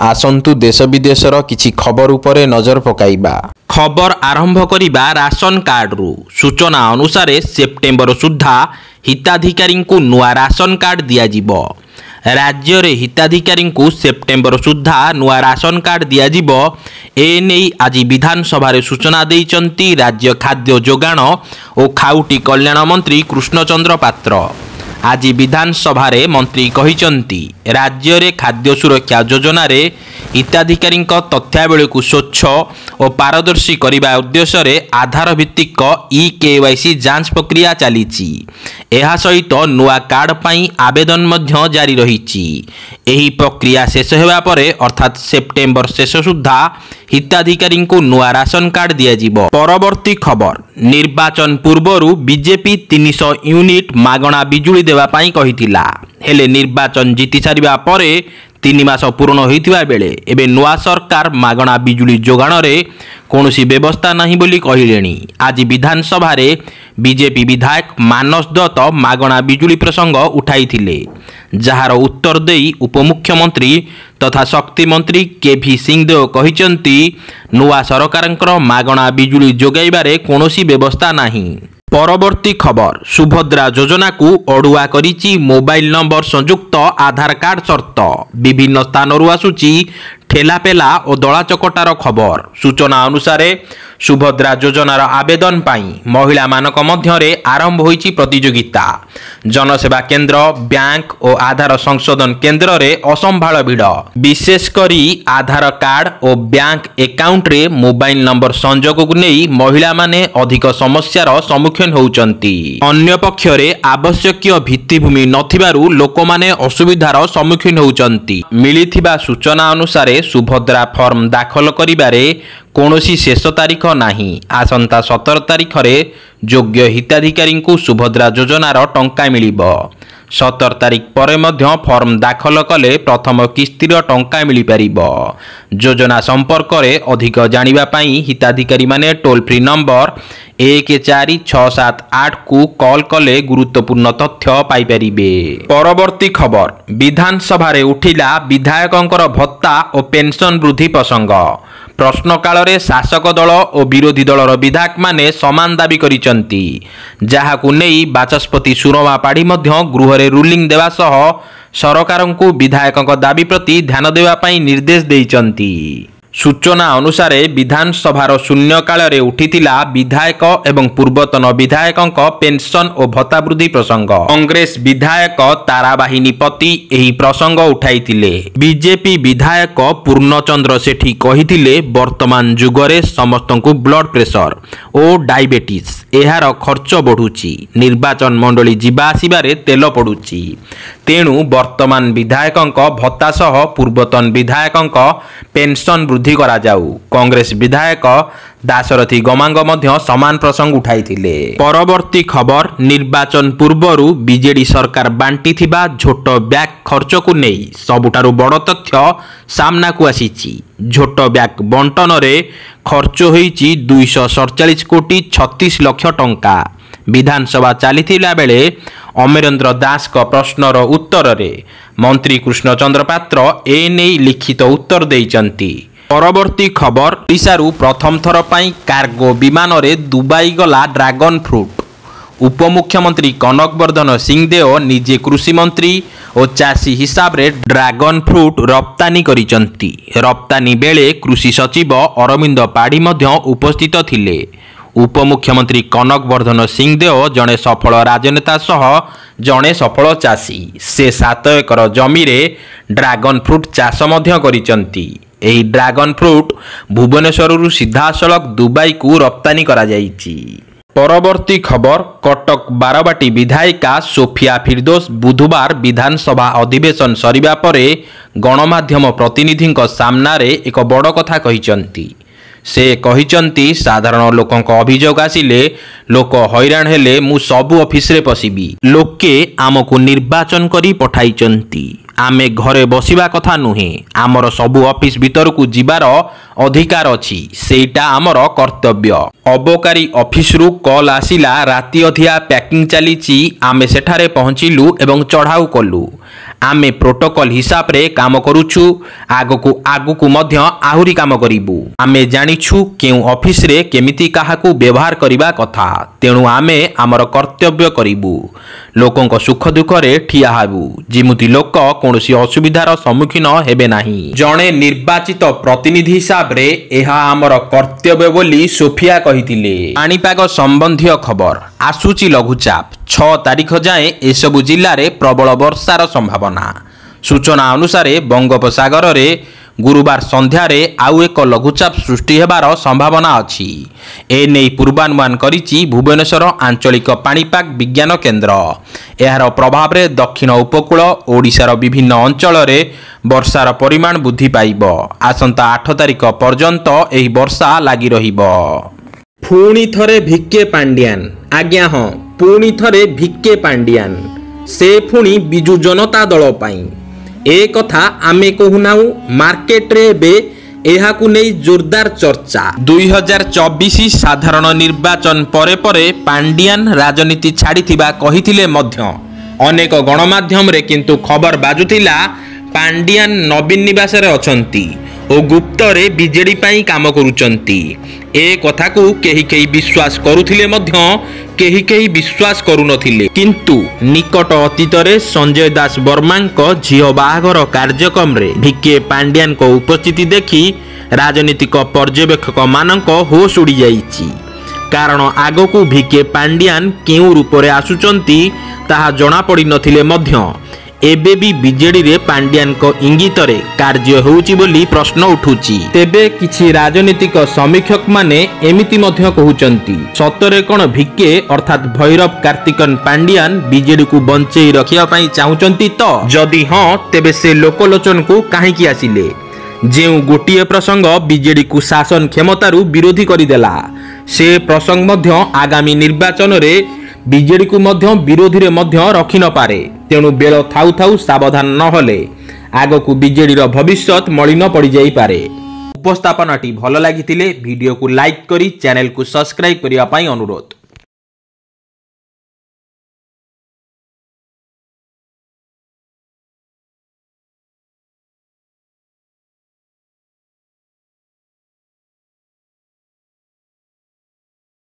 आसंतु देश विदेशर किछि खबर उपरे नजर पकाइबा। खबर आरंभ करिबा राशन कार्ड रु। सूचना अनुसार सेप्टेम्बर सुधा हिताधिकारी को नुआ राशन कार्ड दिया जिवो। राज्य रे हिताधिकारी को सेप्टेम्बर सुधा नुआ राशन कार्ड दिया जिवो। एने आज विधानसभा रे सूचना देइचंती राज्य खाद्य जोगाण और खाउटी कल्याण मंत्री कृष्णचंद्र पात्र। आज विधानसभा रे मंत्री कहिचंती राज्य रे खाद्य सुरक्षा योजना रे हिताधिकारी तथ्यावली को स्वच्छ और पारदर्शी करने उद्देश्य रे आधार भित्तिक ई-केवाईसी जांच प्रक्रिया चलीची। एहा सहित नुआ कार्ड पाई आवेदन मध्य जारी रहिची। एही प्रक्रिया शेष हेबा परे अर्थात सेप्टेम्बर शेष सुधा हिताधिकारी को नुआ राशन कार्ड दिया जिवो। परवर्ती खबर, निर्वाचन पूर्वरु बीजेपी 300 यूनिट मागणा बिजुली देवा पाई कहितिला। हेले निर्वाचन जीति सारिबा परे 3 मास पूर्ण होइतिबा बेले एबे नुआ सरकार मागणा बिजुली जोगाण रे कौनसी व्यवस्था नहीं बोली कहिलेनी। आज विधानसभा रे बीजेपी विधायक मानस दत्त मागणा बिजुली प्रसंग उठाइथिले, जार उत्तर देई उपमुख्यमंत्री तथा शक्ति मंत्री केभी सिंहदेव कहिचंती नुआ सरकारंकर मागणा बिजुली जोगाइबारे कौनसी व्यवस्था नहीं। परवर्ती खबर, सुभद्रा योजना को अड़ुआ करिची मोबाइल नंबर संयुक्त आधार कार्ड शर्त। विभिन्न स्थानरू आसुची ठेलापेला और दला चकटार खबर। सूचना अनुसार सुभद्रा योजनार आवेदन पाई महिला मानक मध्यरे आरंभ होईची प्रतियोगिता। जनसेवा केंद्र, बैंक और आधार संशोधन केंद्र रे असंभाल भिड़। विशेष करी आधार कार्ड और बैंक अकाउंट रे मोबाइल नंबर संजोग को नहीं महिला माने अधिक समस्यार सम्मुखीन होउचंती। अन्य पक्षरे आवश्यकीय भित्तिभूमि नथिबारु लोकमाने असुविधार सम्मुखीन होउचंती। मिलिथिबा सूचना अनुसार सुभद्रा फॉर्म दाखल करिबारे कौनसी शेष तारीख नहीं। आसंता 17 तारीख रे योग्य हिताधिकारी को सुभद्रा योजनार टंका मिलिबो। 17 तारीख परे मध्य फॉर्म दाखल कले प्रथम किस्तिर टंका मिली परिबो। योजना संपर्क रे अधिक जानिबा पाई हिताधिकारी माने टोल फ्री नंबर 14678 को कॉल कले गुरुत्वपूर्ण तथ्य पाई परिबे। परवर्ती खबर, विधानसभा रे उठिला विधायकंकर भत्ता और पेंशन वृद्धि प्रसंग। प्रश्नकाल रे शासक दल और विरोधी दलर विधायक माने समान दाबी करिचंती, जहाकु नेई बाचस्पति सुरमा पाढ़ी मध्य गृह रे रूलिंग देवा सह सरकारंकु विधायकंक दाबी प्रति ध्यान देवा पाई निर्देश देइचंती। सूचना अनुसार विधानसभार शून्यकाल रे उठिथिला विधायक एवं पूर्वतन विधायकंक पेंशन और भत्ता वृद्धि प्रसंग। कांग्रेस विधायक ताराबाहिनी पति एही प्रसंग उठाइथिले। बीजेपी विधायक पूर्णचंद्र सेठी कहिथिले वर्तमान जुगरे समस्तंकु ब्लड प्रेशर और डायबिटीज एहार खर्च बढ़ुची। निर्वाचन मंडली जिबा आसिबारे तेल पड़ुची। तेणु वर्तमान विधायकंक भत्ता सह पूर्वतन विधायकंक पेंशन वृद्धि करा जाऊ। कांग्रेस विधायक दाशरथी गमांग मध्य समान प्रसंग उठाइथिले। परवर्ती खबर, निर्वाचन पूर्वरु बीजेडी सरकार बांटी थिबा झोट ब्याग खर्च को नहीं सबुठारु बड़ तथ्य सामना को आसीची। झोट ब्याग बंटन रे खर्च होईची 247 कोटी 36 लाख टंका। विधानसभा चलीथिला बेले अमरेंद्र दास का प्रश्नर उत्तर रे मंत्री कृष्णचंद्र पात्र एने लिखित उत्तर देइचंती। परवर्ती खबर, ओडिशारू प्रथम थर पाई कार्गो विमान रे दुबई गला ड्रैगन फ्रूट। उपमुख्यमंत्री कनकवर्धन सिंहदेव निजे कृषि मंत्री और चाषी हिसाब रे ड्रैगन फ्रूट रप्तानी करिचंती। रप्तानी बेले कृषि सचिव अरविंद पाढ़ी मध्य उपस्थित थिले। उपमुख्यमंत्री कनकवर्धन सिंहदेव जड़े सफल राजनेता सह जड़े सफल चाषी। से 7 एकर जमी रे ड्रैगन फ्रूट चाष मध्य करिचंती। एही ड्रैगन फ्रूट भुवनेश्वर सीधासलख दुबई को रप्तानी करा जाइची। परवर्ती खबर, कटक बारबाटी विधायिका सोफिया फिरदोस बुधवार विधानसभा अधिवेशन सरिबा परे गणमाध्यम प्रतिनिधि सामना रे एक बड़ कथा कहिचंती। से कहिचंती साधारण लोकंक अभियोग आसिले लोक हैरान हेले मु सबु ऑफिस रे पसिबी। लोके आमको निर्वाचन करी पठाइचंती। आमे घरे बसिबा कथा नुहे। आमर सबु ऑफिस भीतर को जिबार अधिकार अछि। सेटा आमर कर्तव्य। अबकारी ऑफिस रु कॉल आसिला राति अधिया पैकिंग चलीची। आमे सेठारे पहुंचिलु एवं चढ़ाऊ कलु। आमे प्रोटोकॉल हिसाब रे काम करूछु आगकू आगकू मध्य आहुरी काम करिबु आमे जानिछु केउ ऑफिस रे केमिति काहाकू व्यवहार करिबा कथा तेणु आमे आमर कर्तव्य करिबु लोकंक सुख दुख रे ठिया हाबु जिमुति लोक कोनोसी असुविधार सम्मुखीन हेबे नाही जणे निर्वाचित प्रतिनिधि हिसाब रे एहा आमर कर्तव्य बोली सोफिया कहितिले पाणीपाग संबंधी खबर आसुची लघुचाप 6 तारिख जाए एसबु जिल्ला रे प्रबल वर्षार संभावना सूचना अनुसार बंगोपसागर रे गुरुवार संध्यार आउ एक लघुचाप सृष्टि हेबार संभावना अछि एने पूर्वानुमान करिछि भुवनेश्वर आंचलिक पाणीपाग विज्ञान केन्द्र एहार प्रभाव रे दक्षिण उपकूल ओडिशार विभिन्न अंचल रे वर्षार परिमाण वृद्धि पाइब आसंता 8 तारिख पर्यंत एही वर्षा लागि रहिब पुणी थरे भिके पांड्यान आज्ञा हाँ पुणी थरे भिके पांड्यान से पुणी बिजु जनता दल पाई ए कथा आमे कहूनाऊ मार्केट रे बे एहाकू नै जोरदार चर्चा 2024 साधारण निर्वाचन परे परे पांड्यान राजनीति छाड़िथिबा कहिथिले मध्य अनेक गणमाध्यम रे किंतु खबर बाजुथिला पांड्यान नवीन निवास रे अछंती ओ गुप्त रे बीजेडी पाई काम करूचंती ए कथा को केही केही विश्वास करुथिले मध्य केही केही विश्वास करुनथिले किंतु निकट अतीत रे संजय दास वर्मा को झियो बाहागर कार्यक्रम रे भिके पांड्यान को उपस्थिति देखि राजनीतिक पर्यवेक्षक मानक होश उड़ी जाइछि कारण आगो को भिके पांड्यान केउ रूप रे आसुचंती ताहा जणा पड़ी नथिले मध्य एबे भी बीजेडी रे पांड्यान को इंगित रे कार्य होउची बोली प्रश्न उठुची तेबे किछि राजनीतिक समीक्षक माने एमिति मध्य कहउचंती सतरे कोन भिके अर्थात भैरव कार्तिकन पांड्यान बीजेडी को बंचेई रखिया पई चाहुचंती तो जदि हां तेबे से लोकलोचन को काहे की आसिले जेउ गोटिए प्रसंग बीजेडी को शासन क्षमतारू विरोधी करिदेला से प्रसंग मध्य आगामी निर्वाचन रे बीजेडी को मध्य विरोधी रे मध्य रखि न पारे तेणु बेल थाउ थाउ सावधान न होले आगो को बीजेडी रो भविष्यत मलिन पड़ी जाई पारे उपस्थापनाटी भल लागितिले वीडियो को लाइक करी चैनल को सब्सक्राइब करिया पई अनुरोध।